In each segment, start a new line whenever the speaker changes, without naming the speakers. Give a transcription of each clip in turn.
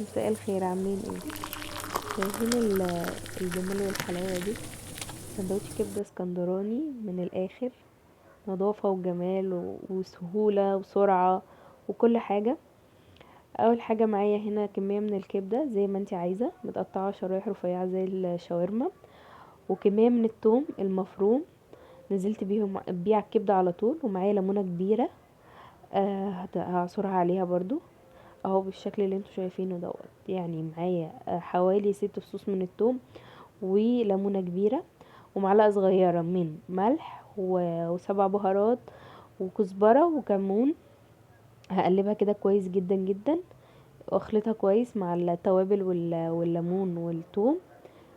مساء الخير، عاملين ايه؟ شايفين الجمال والحلاوة دي؟ سندوتش كبدة اسكندراني من الاخر. نظافة وجمال وسهولة وسرعة وكل حاجة. اول حاجة معايا هنا كمية من الكبدة زي ما انتي عايزة، متقطعة شرايح رفيعة زي الشاورما، وكمية من الثوم المفروم نزلت بيه على الكبدة على طول، ومعايا ليمونة كبيرة هعصرها عليها برضو اهو بالشكل اللي انتوا شايفينه دوت. يعني معايا حوالي 6 فصوص من الثوم، وليمونة كبيرة، ومعلقة صغيرة من ملح وسبع بهارات وكزبرة وكمون. هقلبها كده كويس جدا جدا، واخلطها كويس مع التوابل والليمون والثوم،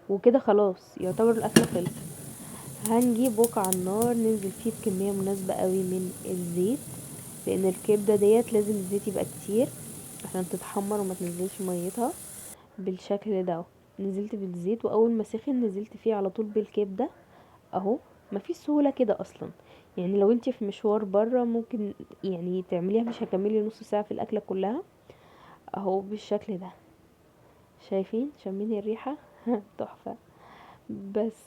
وكده خلاص يعتبر الاكل خلص. هنجيب بوق على النار ننزل فيه بكمية مناسبة قوي من الزيت، لان الكبدة ديت لازم الزيت يبقى كتير عشان تتحمر وما تنزلش ميتها بالشكل ده. نزلت بالزيت، واول ما سخن نزلت فيه على طول بالكبده اهو. مفيش سهوله كده اصلا. يعني لو انت في مشوار بره ممكن يعني تعمليها، مش هكملي نص ساعه في الاكله كلها اهو بالشكل ده. شايفين شامين الريحه تحفه. بس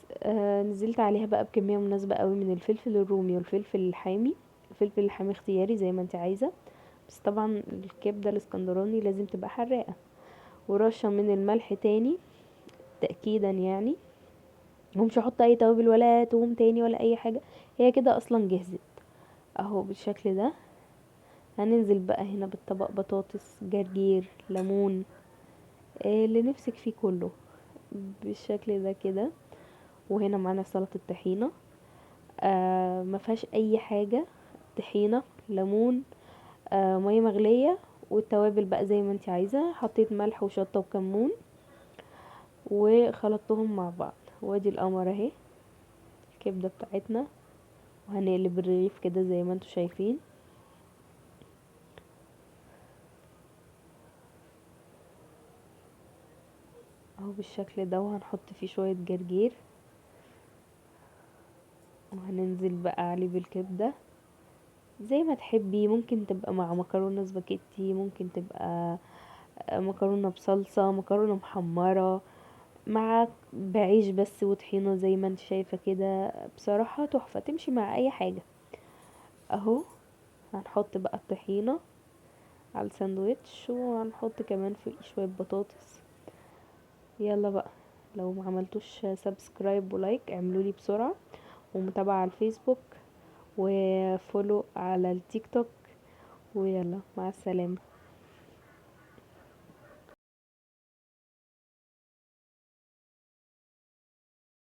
نزلت عليها بقى بكميه مناسبه قوي من الفلفل الرومي والفلفل الحامي. الفلفل الحامي اختياري زي ما انت عايزه، بس طبعا الكبده الاسكندراني لازم تبقى حراقه. ورشه من الملح تاني تأكيدا يعني. ومش هحط اي توابل ولا توم تاني ولا اي حاجة، هي كده اصلا جهزت اهو بالشكل ده. هننزل بقى هنا بالطبق بطاطس، جرجير، ليمون، اللي نفسك فيه كله بالشكل ده كده. وهنا معانا سلطة الطحينة، ما فيهاش اي حاجة. طحينة، ليمون، مية مغلية، والتوابل بقى زي ما انت عايزة. حطيت ملح وشطة وكمون وخلطتهم مع بعض، وادي القمر اهي الكبدة بتاعتنا. وهنقلب الرغيف كده زي ما انتوا شايفين اهو بالشكل ده. وهنحط فيه شوية جرجير، وهننزل بقى عليه بالكبدة زي ما تحبي. ممكن تبقى مع مكرونة سباكيتي، ممكن تبقى مكرونة بصلصة، مكرونة محمرة، مع بعيش بس وطحينة زي ما انت شايفة كده. بصراحة تحفة، تمشي مع اي حاجة اهو. هنحط بقى الطحينة على الساندوتش، وهنحط كمان فوق شوية بطاطس. يلا بقى، لو ما عملتوش سبسكرايب ولايك اعملولي بسرعة، ومتابعة على الفيسبوك، وفولو على التيك توك. ويلا مع السلامة.